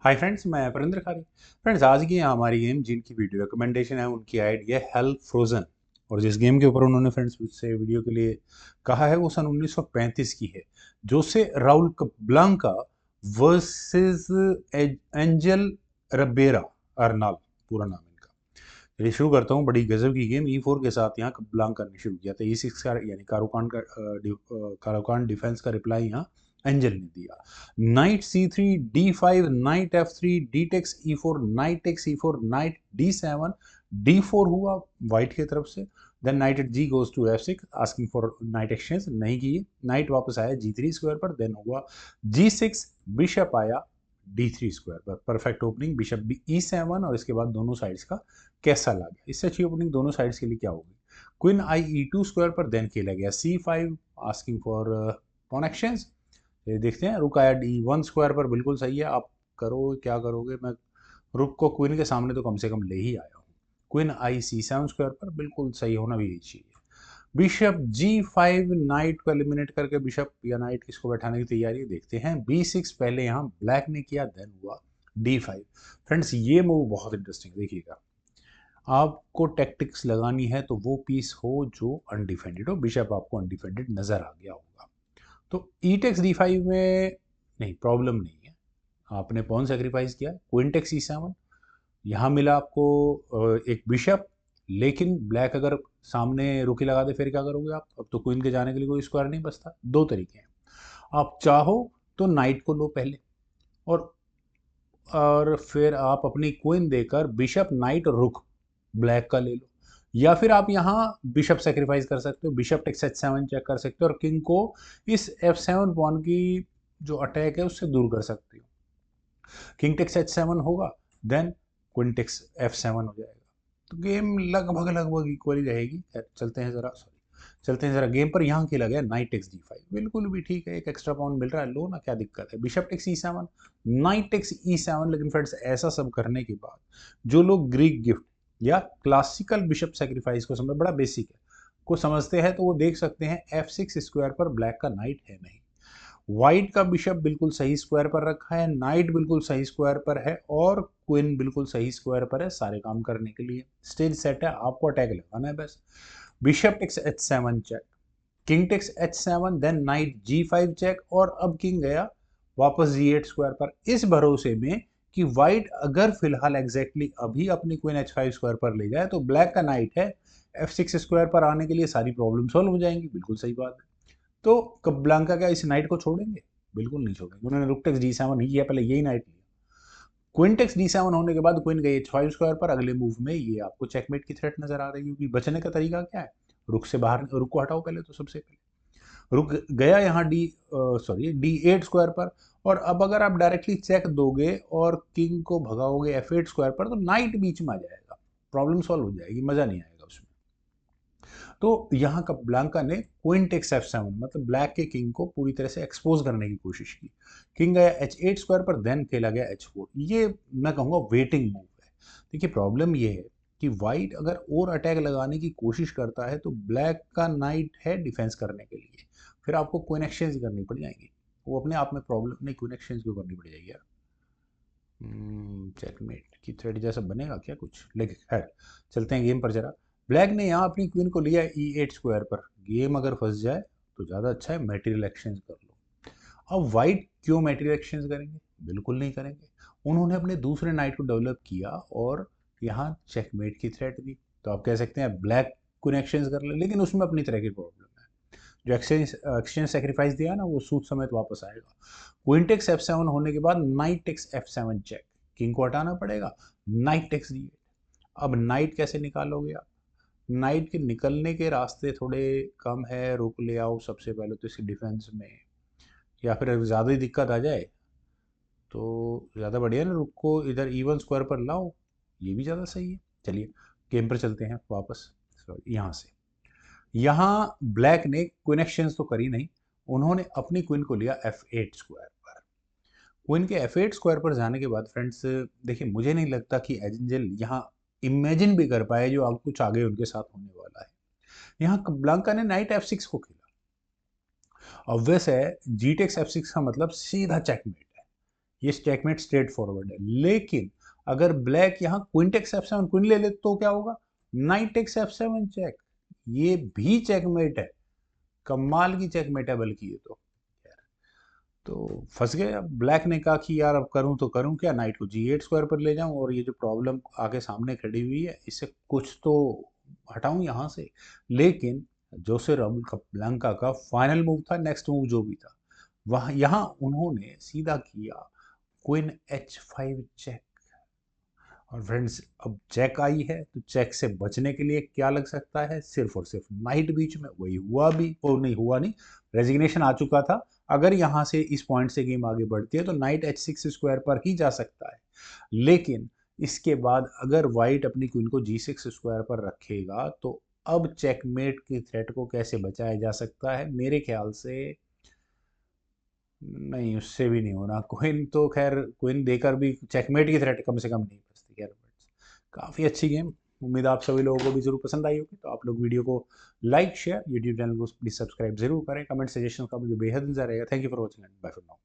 Hi friends, मैं परिंद्र खारी। Friends, आज की हमारी गेम जिनकी वीडियो रिकमेंडेशन है उनकी आईडी है हेल फ्रोजन। और जिस गेम के ऊपर उन्होंने फ्रेंड्स मुझसे वीडियो के लिए कहा है वो सन 1935 की है। जोसे राउल ब्लांका वर्सेस एंजल रबेरा अर्नाल, पूरा नाम इनका। चलिए शुरू करता हूँ। बड़ी गजब की गेम E4 के साथ यहाँ ब्लांका ने शुरू किया था। E6 का यानी कारोकान डिफेंस का रिप्लाई यहाँ एंजल ने दिया। Knight C3 D5 knight F3 d takes E4 knight takes E4 knight D7 D4 हुआ वाइट की तरफ से। Then knight at G goes to F6 asking for knight exchange, नहीं की। नाइट वापस आया G3 स्क्वायर पर। देन हुआ G6, बिशप आया D3 स्क्वायर पर। परफेक्ट ओपनिंग बिशप E7 और इसके बाद दोनों साइड्स का कैसा लगा। इससे अच्छी ओपनिंग दोनों साइड्स के लिए क्या होगी। क्वीन आई E2 स्क्वायर पर। देन खेला गया C5 asking for pawn exchange. ये देखते हैं। रुक आया D1 स्क्वायर पर, बिल्कुल सही है। आप करो क्या करोगे, मैं रुक को क्वीन के सामने तो कम से कम ले ही आया हूँ। क्वीन आई C7 स्क्वायर पर, बिल्कुल सही होना भी यही चाहिए। बिशप G5 नाइट को एलिमिनेट करके बिशप या नाइट किसको बैठाने की तैयारी है, देखते हैं। B6 पहले यहाँ ब्लैक ने किया, देन हुआ D5। फ्रेंड्स, ये मूव बहुत इंटरेस्टिंग, देखिएगा। आपको टैक्टिक्स लगानी है तो वो पीस हो जो अनडिफेंडेड हो। बिशप आपको अनडिफेंडेड नजर आ गया होगा तो ई टेक्स D5 में नहीं, प्रॉब्लम नहीं है। आपने पॉन सेक्रीफाइस किया। क्वीन टेक्स E7, यहाँ मिला आपको एक बिशप। लेकिन ब्लैक अगर सामने रुकी लगा दे फिर क्या करोगे आप। अब तो क्वीन के जाने के लिए कोई स्क्वायर नहीं बचता। दो तरीके हैं। आप चाहो तो नाइट को लो पहले, और फिर आप अपनी क्वीन देकर बिशप नाइट रुक ब्लैक का ले लो। या फिर आप यहाँ बिशप सेक्रीफाइस कर सकते हो, बिशप टेक्स H7 चेक कर सकते हो और किंग को इस F7 पॉन की जो अटैक है उससे दूर कर सकते हो। किंग टेक्स H7 होगा, देन क्वीन टेक्स F7 हो जाएगा। तो गेम लगभग लगभग इक्वली रहेगी। चलते हैं जरा, सॉरी, चलते हैं जरा गेम पर। यहाँ खेला गया नाइट टेक्स D5, बिल्कुल भी ठीक है। एक एक्स्ट्रा पाउंड मिल रहा है, लो ना, क्या दिक्कत है। Bishop takes E7 knight takes E7। लेकिन फ्रेंड्स, ऐसा सब करने के बाद जो लोग ग्रीक गिफ्ट या क्लासिकल बिशप सेक्रीफाइस को समझ, बड़ा बेसिक है, को समझते हैं तो वो देख सकते हैं F6 स्क्वायर पर ब्लैक का नाइट है नहीं। व्हाइट का बिशप बिल्कुल सही स्क्वायर पर रखा है, नाइट बिल्कुल सही स्क्वायर पर है और क्वीन बिल्कुल सही स्क्वायर पर है सारे काम करने के लिए। स्टेज सेट है, आपको अटैक लगाना है बस। Bishop takes H7 check, king takes H7, then knight G5 check, और अब किंग गया वापस G8 स्क्वायर पर, इस भरोसे में कि व्हाइट अगर फिलहाल एग्जैक्टली अभी अपनी क्वीन H5 स्क्वायर पर ले जाए तो ब्लैक का नाइट है F6 स्क्वायर पर आने के लिए सारी प्रॉब्लम सॉल्व हो जाएंगी। बिल्कुल सही बात है। तो कब्लांका क्या इस नाइट को छोड़ेंगे? बिल्कुल नहीं छोड़ेंगे। उन्होंने रुक टेक्स D7 ही किया, पहले यही नाइट लिया। क्वीन टेक्स D7 होने के बाद क्वीन गई H5 स्क्वायर पर। अगले मूव में ये आपको चेकमेट की थ्रेट नजर आ रही होगी। बचने का तरीका क्या है, रुक से बाहर, रुक को हटाओ पहले तो, सबसे पहले रुक गया यहाँ D8 स्क्वायर पर। और अब अगर आप डायरेक्टली चेक दोगे और किंग को भगाओगे F8 स्क्वायर पर तो नाइट बीच में आ जाएगा, प्रॉब्लम सॉल्व हो जाएगी, मजा नहीं आएगा उसमें। तो यहाँ का ब्लैंका ने क्वीन टेक्स F7 मतलब ब्लैक के किंग को पूरी तरह से एक्सपोज करने की कोशिश की। किंग गया H8 स्क्वायर पर, देन खेला गया H4। ये मैं कहूँगा वेटिंग मूव है। देखिए, प्रॉब्लम ये है कि व्हाइट अगर और अटैक लगाने की कोशिश करता है तो ब्लैक का नाइट है डिफेंस करने के लिए, फिर आपको क्वीन एक्सचेंज करनी पड़ जाएगी। वो अपने आप में प्रॉब्लम नहीं, क्वीन एक्सचेंज क्यों करनी पड़ जाएगी यार। चेकमेट की थ्रेड जैसा बनेगा क्या कुछ, लेकिन खैर चलते हैं गेम पर जरा। ब्लैक ने यहाँ अपनी क्वीन को लिया E8 स्क्वायर पर। गेम अगर फंस जाए तो ज़्यादा अच्छा है मटेरियल एक्सचेंज कर लो। अब वाइट क्यों मटेरियल एक्सचेंज करेंगे, बिल्कुल नहीं करेंगे। उन्होंने अपने दूसरे नाइट को डेवलप किया और यहाँ चेकमेट की थ्रेट दी। तो आप कह सकते हैं ब्लैक क्वीन एक्सचेंज कर ले, लेकिन उसमें अपनी तरह की प्रॉब्लम है। जो एक्सचेंज एक्सचेंज सेक्रीफाइस दिया ना वो सूद समेत वापस आएगा। क्वीन टेक्स F7 होने के बाद knight takes F7 check, king को हटाना पड़ेगा। Knight takes D8। अब नाइट कैसे निकालोगे आप। नाइट के निकलने के रास्ते थोड़े कम है। रुक ले आओ सबसे पहले तो इसकी डिफेंस में, या फिर अगर ज़्यादा ही दिक्कत आ जाए तो ज़्यादा बढ़िया ना, रुक को इधर E1 स्क्वायर पर लाओ, ये भी ज़्यादा सही है। चलिए गेम पर चलते हैं वापस। यहाँ से यहाँ ब्लैक ने क्वीन एक्सचेंज तो करी नहीं, उन्होंने अपनी क्वीन को लिया F8 स्क्वायर पर। क्वीन के F8 स्क्वायर पर जाने के बाद फ्रेंड्स, देखिए मुझे नहीं लगता कि एंजल यहाँ इमेजिन भी कर पाए जो आगे कुछ आगे उनके साथ होने वाला है। यहाँ ब्लैंका ने नाइट F6 को खेला। ऑब्वियस है G टेक्स F6 का मतलब सीधा चेकमेट है। ये चेकमेट स्ट्रेट फॉरवर्ड है। लेकिन अगर ब्लैक यहाँ क्वीन टेक्स f7 क्वीन ले ले तो क्या होगा, नाइट टेक्स f7 चेक, ये भी चेकमेट है, कमाल की चेकमेट है बल्कि ये तो फंस गए। अब ब्लैक ने कहा कि यार अब करूं तो करूं क्या, नाइट को g8 स्क्वायर पर ले जाऊं और ये जो प्रॉब्लम आगे सामने खड़ी हुई है इससे कुछ तो हटाऊं यहाँ से। लेकिन जोसे राउल काप्लांका का फाइनल मूव था, नेक्स्ट मूव जो भी था, वहाँ यहाँ उन्होंने सीधा किया क्वीन h5 चेक। और फ्रेंड्स अब चेक आई है तो चेक से बचने के लिए क्या लग सकता है, सिर्फ और सिर्फ नाइट बीच में। वही हुआ भी, वो नहीं हुआ नहीं, रेजिग्नेशन आ चुका था। अगर यहाँ से इस पॉइंट से गेम आगे बढ़ती है तो नाइट h6 स्क्वायर पर ही जा सकता है। लेकिन इसके बाद अगर वाइट अपनी क्वीन को g6 स्क्वायर पर रखेगा तो अब चेकमेट की थ्रेट को कैसे बचाया जा सकता है, मेरे ख्याल से नहीं, उससे भी नहीं होना। क्वीन तो खैर क्वीन देकर भी चेकमेट की थ्रेट कम से कम नहीं बचती। खैर काफ़ी अच्छी गेम, उम्मीद आप सभी लोगों को भी जरूर पसंद आई होगी। तो आप लोग वीडियो को लाइक शेयर, यूट्यूब चैनल को प्लीज सब्सक्राइब जरूर करें। कमेंट सजेशन का मुझे बेहद इंतजार रहेगा। Thank you for watching and bye for now.